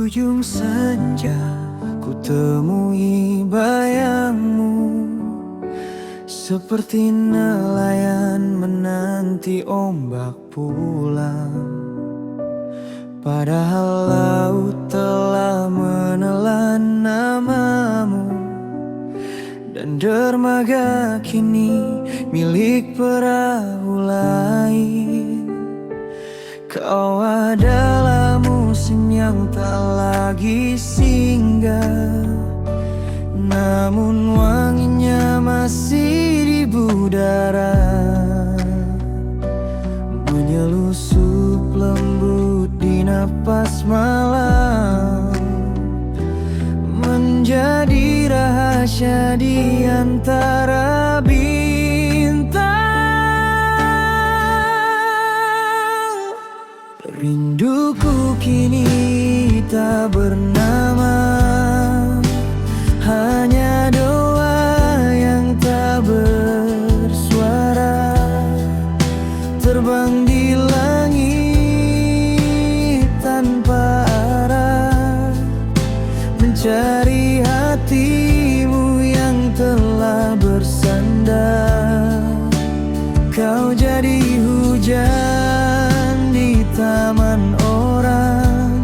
ujung senja ku temui bayangmu, seperti nelayan menanti ombak pulang. Padahal laut telah menelan namamu, dan dermaga kini milik perahu lain. Kau adalah musim yang tak lagi singgah, namun wanginya masih di budara, menyelusup lembut di napas malam, menjadi rahasia di antara bintang. Rinduku kini tak bernama, hanya doa yang tak bersuara, terbang di langit tanpa arah, mencari hatimu yang telah bersandar. Kau jadi hujan di taman orang,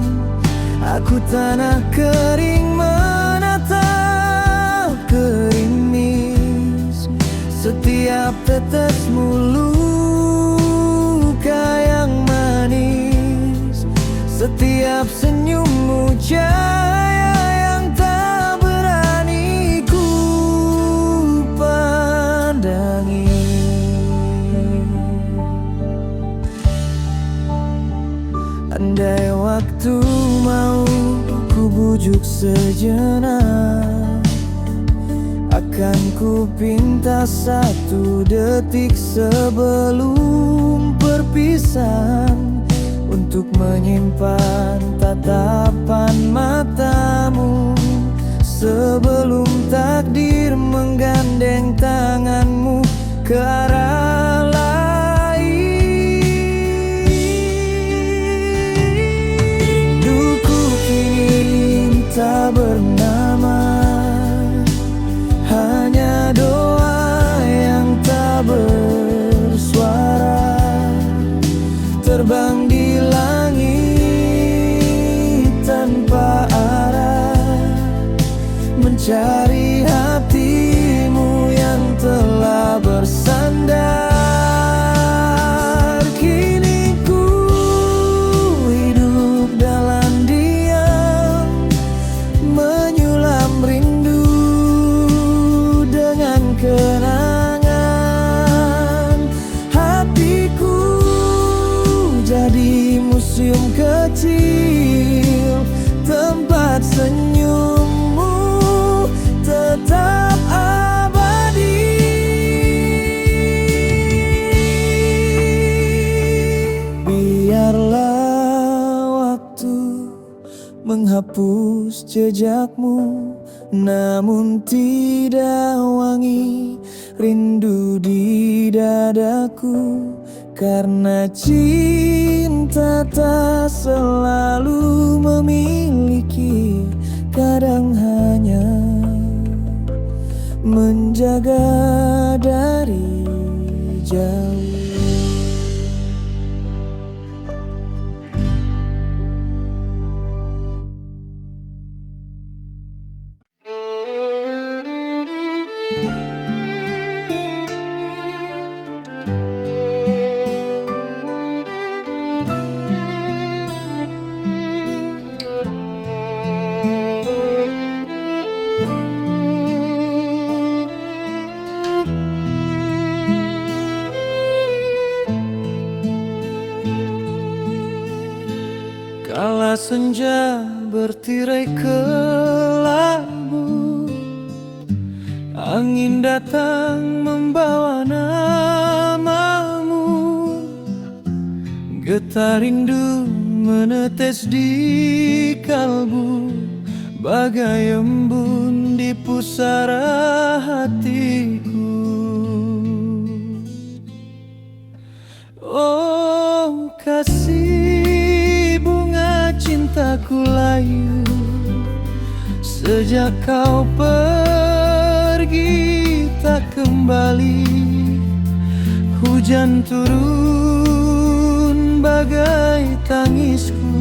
aku tanah kering menatap gerimis. Setiap tetesmu luka yang manis, setiap senyummu cahaya yang tak berani ku pandangi. Andai waktu mau ku bujuk sejenak, akan ku pinta satu detik sebelum perpisahan, untuk menyimpan tatapan matamu, sebelum takdir menggandeng tanganmu ke arah lain. Rinduku kini tak bernama, hanya doa yang tak bersuara, terbang di langit tanpa arah, mencari hatimu yang telah bersandar. Kini ku hidup dalam diam, menyulam rindu dengan kenangan. Hatiku jadi museum kecil, tempat senyummu tetap abadi. Biarlah waktu menghapus jejakmu, namun tidak wangi rindu di dadaku. Karena cinta tak selalu memiliki, kadang hanya menjaga dari jauh. Kala senja bertirai kelabu, angin datang membawa namamu. Getar rindu menetes di kalbu, bagai embun di pusara hatiku. Oh kasih bunga cinta aku layu. Sejak kau pergi tak kembali, hujan turun bagai tangisku,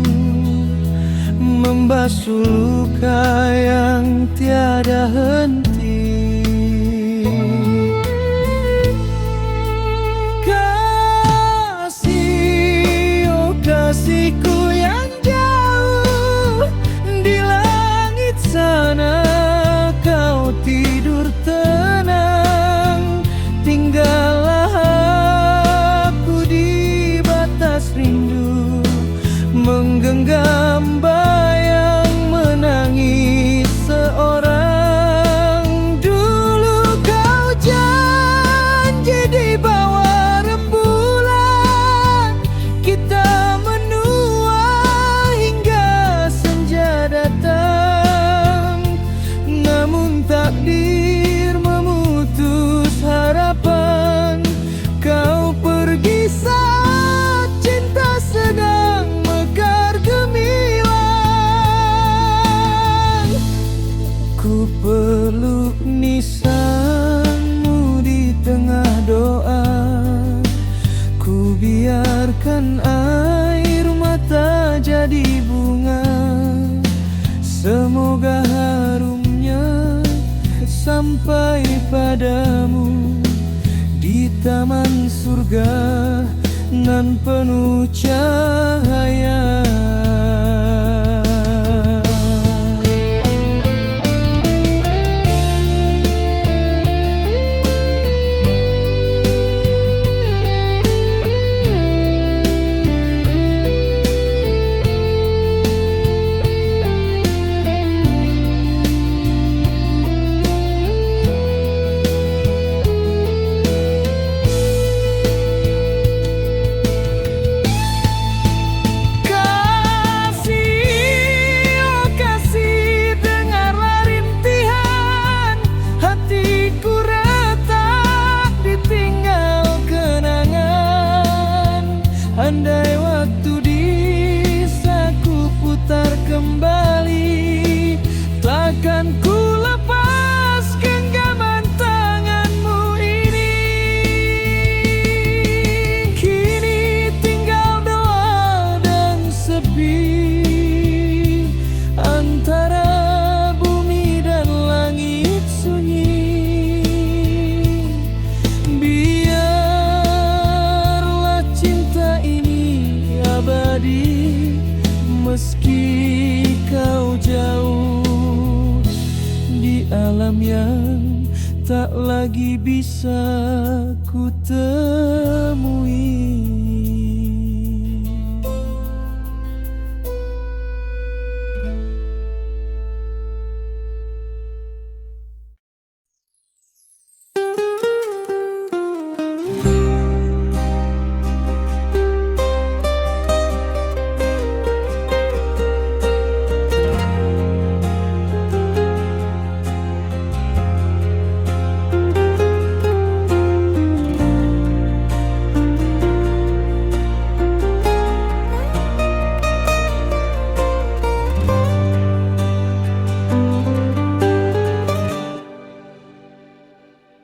membasuh luka yang tiada henti. Kasih, oh kasihku yang jauh di langit sana, kau tidur tenang, tinggallah aku di batas rindu, menggenggam bayang menangis seorang. Dulu kau janji di bawah rembulan, kita menua hingga senja datang. Namun takdir memutus harapan, kau pergi saat cinta sedang mekar gemilang. Ku peluk nisanmu di tengah doa, ku biarkan air mata jadi bunga. Semoga harumnya sampai padamu di taman surga nan penuh cahaya. Andai waktu bisa ku putar kembali, takkan ku lepas genggaman tanganmu ini. Kini tinggal doa dan sepi, antara bumi dan langit sunyi. Meski kau jauh di alam yang tak lagi bisa ku temui.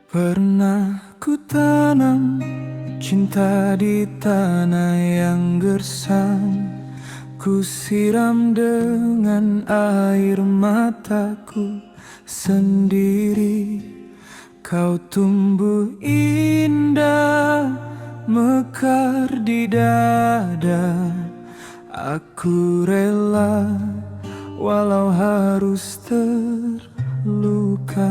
Pernah ku tanam cinta di tanah yang gersang, ku siram dengan air mataku sendiri. Kau tumbuh indah mekar di dada, aku rela walau harus terluka.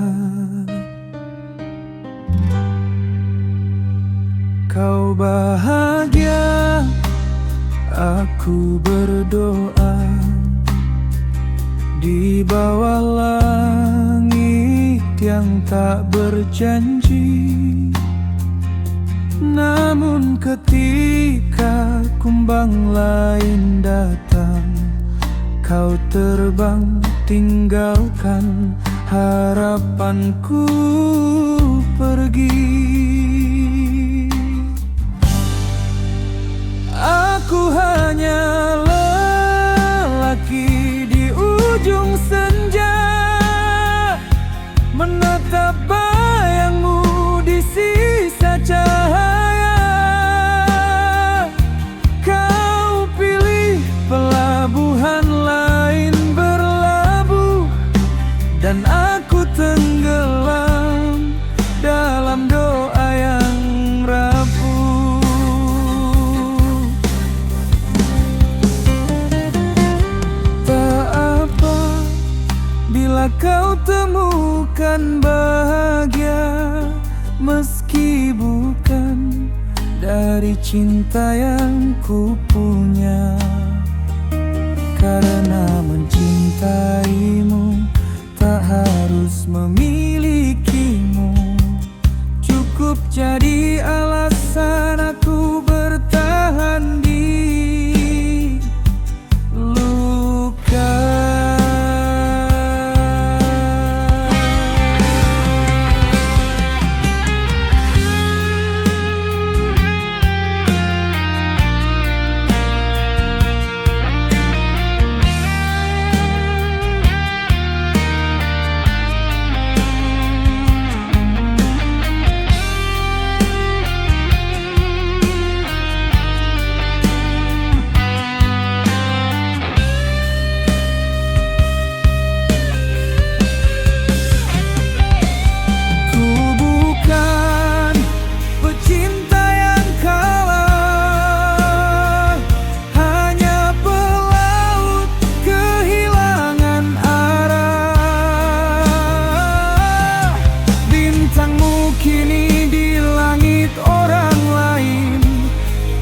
Kau bahagia, aku berdoa di bawah langit yang tak berjanji. Namun ketika kumbang lain datang, kau terbang tinggalkan harapanku pergi. Aku hanya lelaki dan aku tenggelam dalam doa yang rapuh. Tak apa bila kau temukan bahagia, meski bukan dari cinta yang ku punya. Karena mencintaimu tak harus memilikimu, cukup jadi alasan aku bertahan di luka.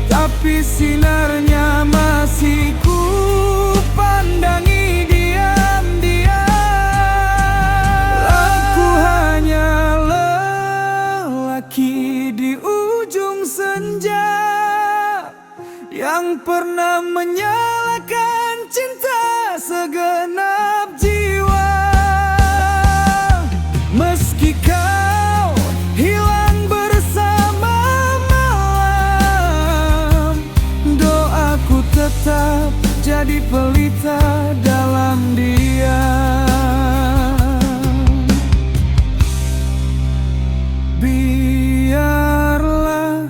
Tapi sinarnya masih ku pandangi diam-diam. Aku hanya lelaki di ujung senja yang pernah menyalakan cinta segenap jiwa. Meski kau hilang bersama malam, doaku tetap jadi pelita dalam diam. Biarlah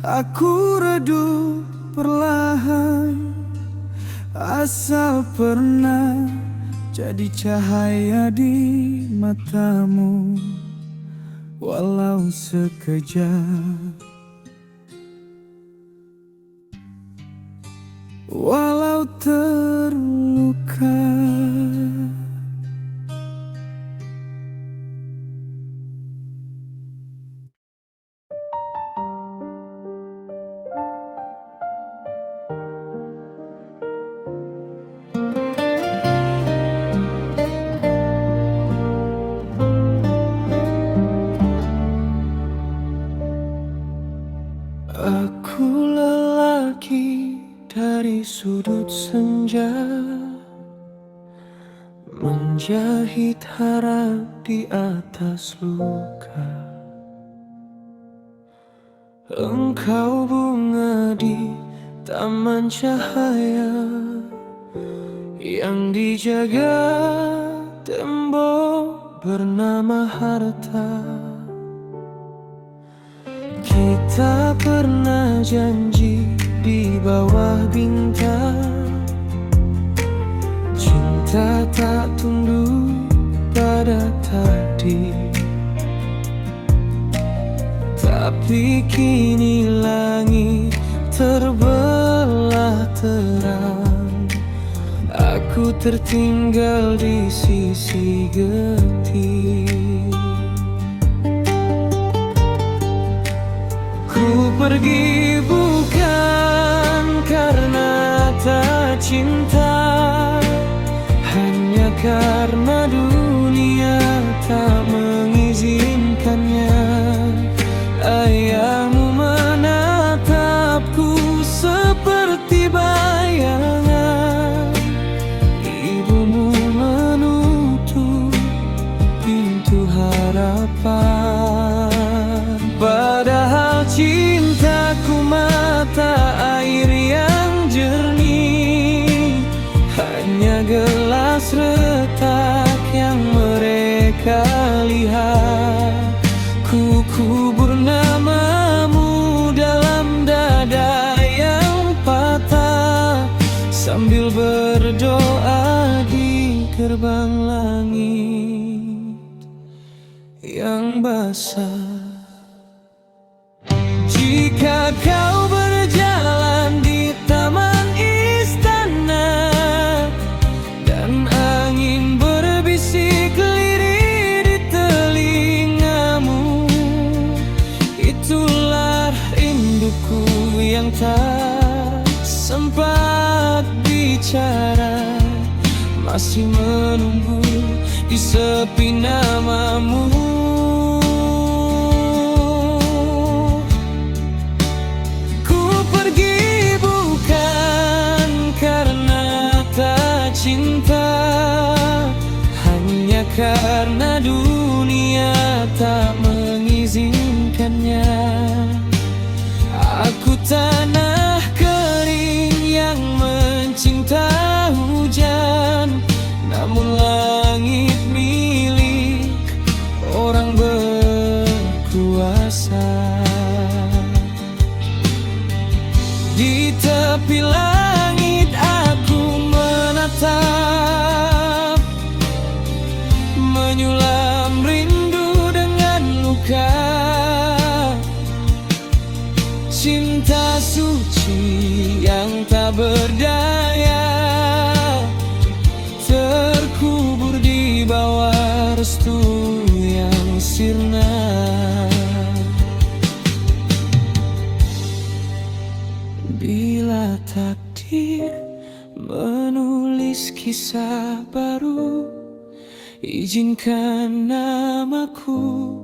aku redup perlahan, asal pernah jadi cahaya di matamu, walau sekejap, walau terluka. Aku lelaki dari sudut senja, menjahit harap di atas luka. Engkau bunga di taman cahaya yang dijaga tembok bernama harta. Kita pernah janji di bawah bintang, cinta tak tunduk pada takdir. Tapi kini langit terbelah terang, aku tertinggal di sisi getir. Ku pergi bukan karena tak cinta, hanya karena dunia tak mengizinkannya. Ayahmu menatapku seperti bayangan, ibumu menutup pintu harapan. Padahal cintaku mata air yang jernih, hanya gelas retak yang mereka lihat. Ku kubur namamu dalam dada yang patah, sambil berdoa di gerbang langit. langit yang basah. Jika kau berjalan di taman istana dan angin berbisik lirih di telingamu, itulah rinduku yang tak sempat bicara, masih menunggu di sepi namamu. Ku pergi bukan karena tak cinta, hanya karena dunia tak mengizinkannya. Aku tanah kering yang mencinta hujan, namun langit milik orang berkuasa. Di tepi langit aku menatap, menyulam rindu dengan luka. Cinta suci yang tak berdaya, terkubur di bawah restu yang sirna. Bila takdir menulis kisah baru, izinkan namaku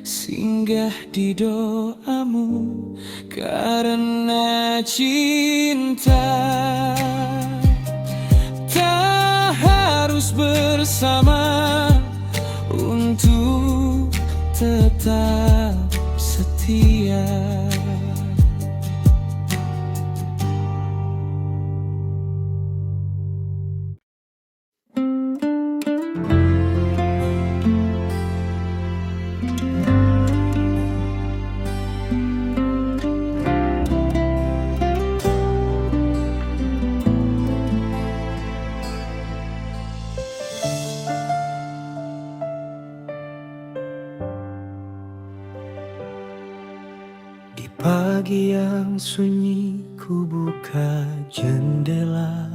singgah di doamu, karena cinta tak harus bersama untuk tetap setia. Di pagi yang sunyi ku buka jendela,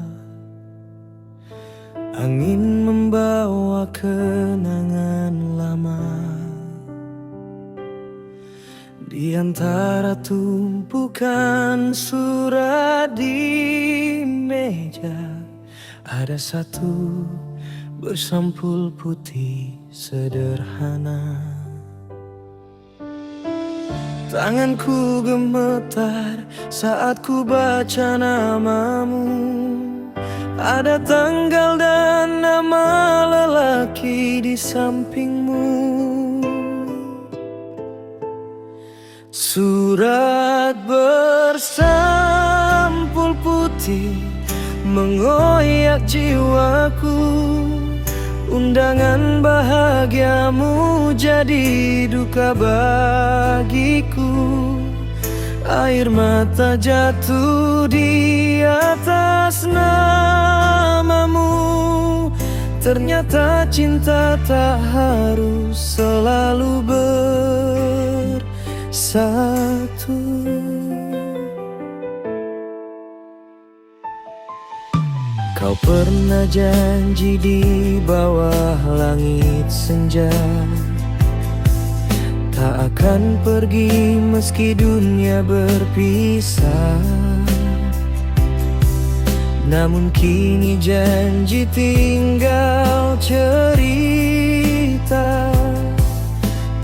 angin membawa kenangan lama. Di antara tumpukan surat di meja, ada satu bersampul putih sederhana. Tanganku gemetar saat ku baca namamu, ada tanggal dan nama lelaki di sampingmu. Surat bersampul putih mengoyak jiwaku, undangan bahagiamu jadi duka bagiku. Air mata jatuh di atas namamu. Ternyata cinta tak harus selalu bersatu. Kau pernah janji di bawah langit senja, tak akan pergi meski dunia berpisah. Namun kini janji tinggal cerita,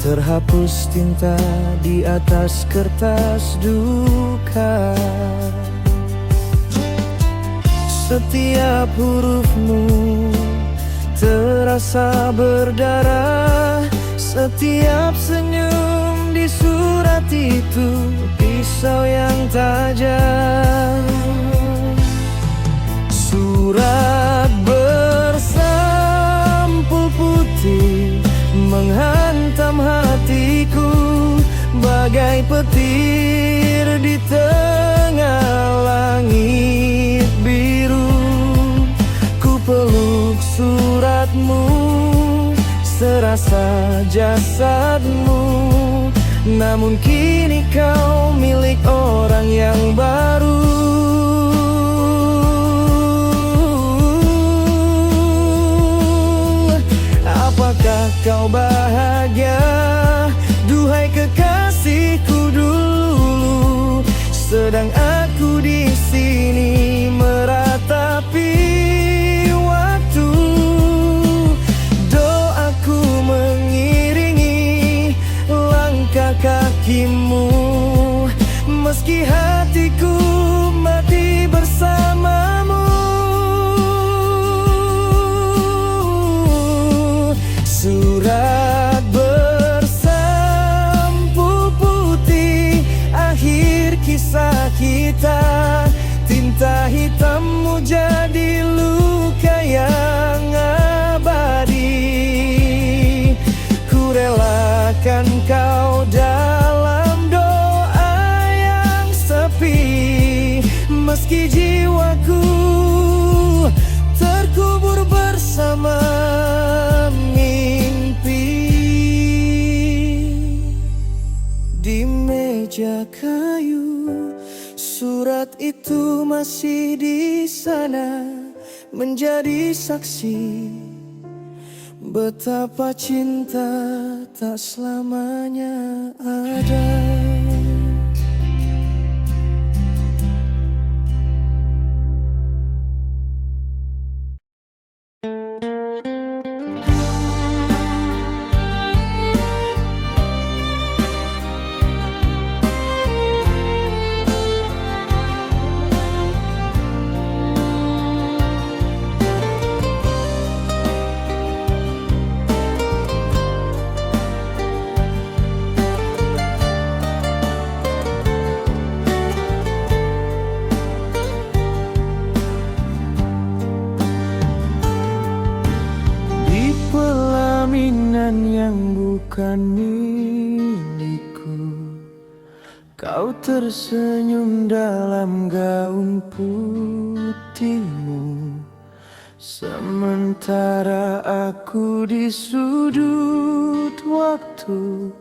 terhapus tinta di atas kertas duka. Setiap hurufmu terasa berdarah, setiap senyum di surat itu pisau yang tajam. Surat bersampul putih menghantam hatiku, bagai petir di tengah langit biru. Ku peluk suratmu terasa jasadmu. Namun kini kau milik orang yang baru. Apakah kau bahagia? Duhai kekasihku dulu, sedang aku di sini meratapi waktu. Doaku mengiringi langkah kakimu, meski hatiku mati bersamamu. Surat bersampu putih, akhir kisah kita. Tinta hitammu jadi luka yang abadi. Ku relakan kau dalam doa yang sepi, meski jiwaku terkubur bersama di meja kayu. Surat itu masih di sana, menjadi saksi betapa cinta tak selamanya ada. Yang bukan milikku, kau tersenyum dalam gaun putihmu, sementara aku di sudut waktu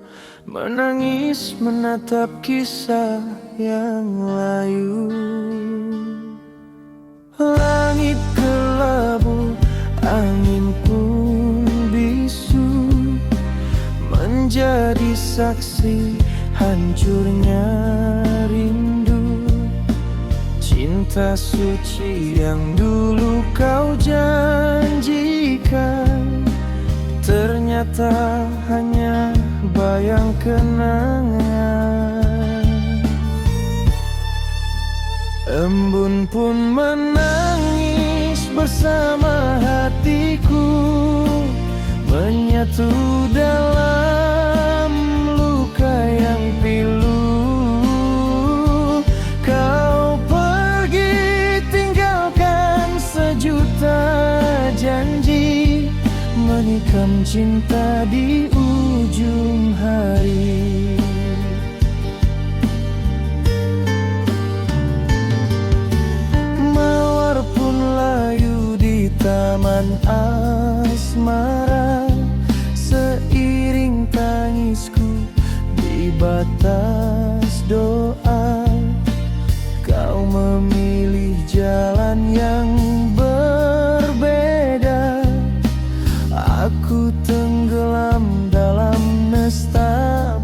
menangis menatap kisah yang layu. Langit kelabu, angin pun bisu, menjadi saksi hancurnya rindu. Cinta suci yang dulu kau janjikan, ternyata hanya bayang kenangan. Embun pun menangis bersama hatiku, menyatu dalam luka yang pilu. Kau pergi tinggalkan sejuta janji, menikam cinta di ujung hari. Mawar pun layu di taman asmara, seiring tangisku di batas doa. Kau memilih jalan yang berbeda, aku tenggelam dalam nestapa.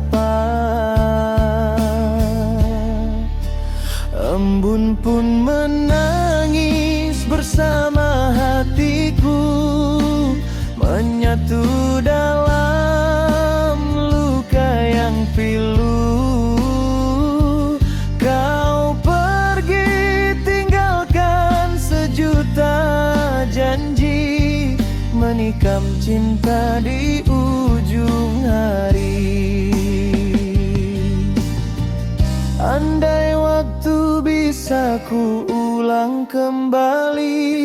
Embun pun menangis bersama hatiku, menyatu dalam luka yang pilu. Kau pergi tinggalkan sejuta janji, menikam cinta di ujung hari. Andai waktu bisa ku ulang kembali,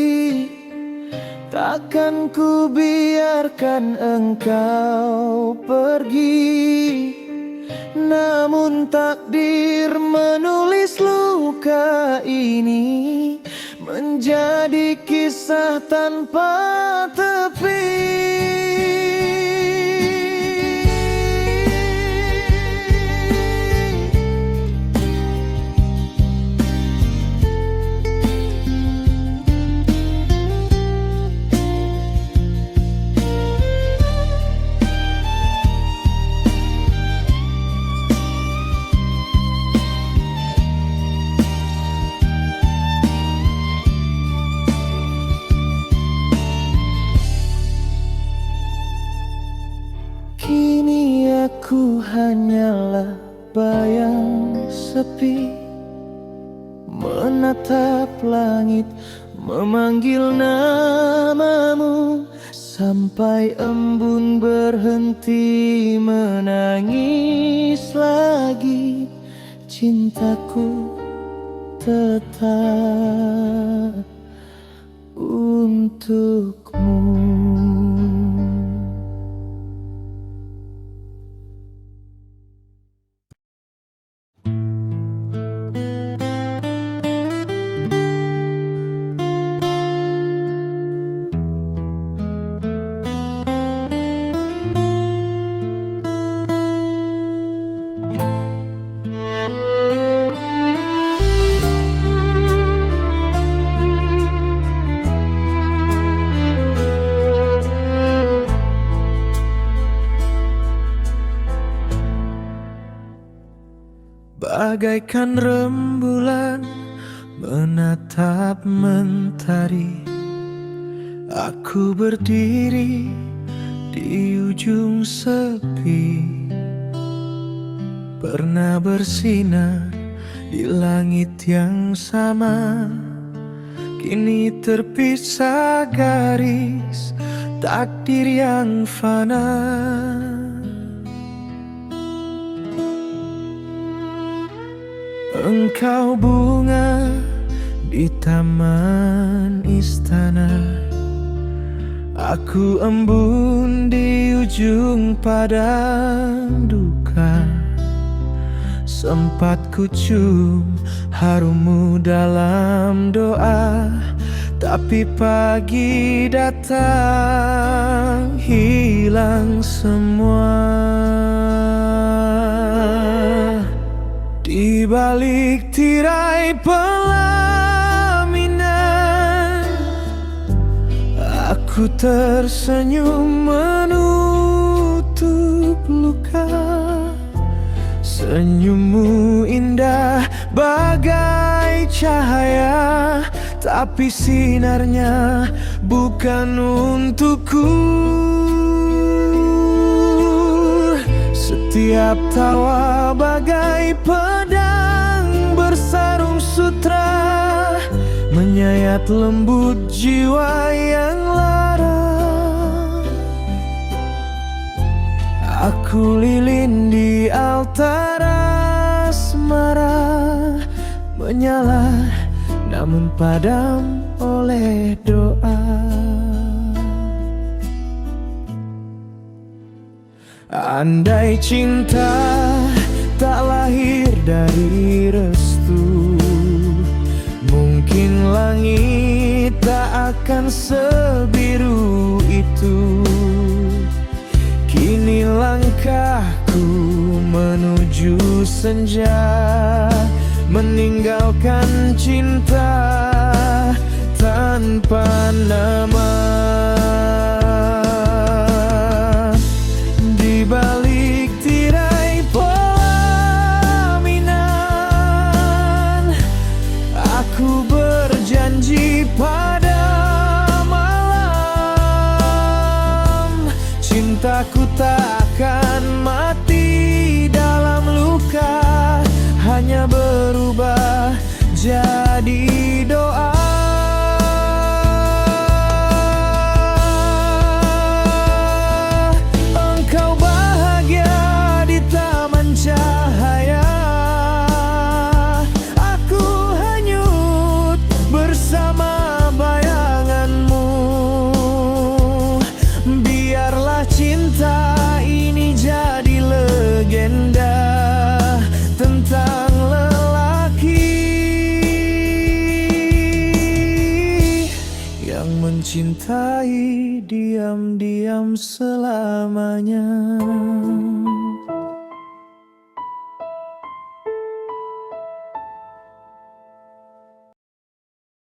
takkan ku biarkan engkau pergi. Namun takdir menulis luka ini menjadi kisah tanpa tepi. hanyalah bayang sepi, menatap langit memanggil namamu, sampai embun berhenti menangis lagi. Cintaku tetap untukmu. Bagaikan rembulan menatap mentari, aku berdiri di ujung sepi. Pernah bersinar di langit yang sama, kini terpisah garis takdir yang fana. Engkau bunga di taman istana, aku embun di ujung padang duka. Sempat ku cium harummu dalam doa, tapi pagi datang hilang semua. Di balik tirai pelaminan, aku tersenyum menutup luka. Senyummu indah bagai cahaya, tapi sinarnya bukan untukku. Setiap tawa bagai pedang bersarung sutra, menyayat lembut jiwa yang lara. Aku lilin di altara asmara, menyala namun padam oleh doa. Andai cinta tak lahir dari restu, mungkin langit tak akan sebiru itu. Kini langkahku menuju senja, meninggalkan cinta tanpa nama. Di balik tirai pelaminan, aku berjanji pada malam, cintaku tak akan mati dalam luka, hanya berubah jadi doa. Mencintai diam-diam selamanya.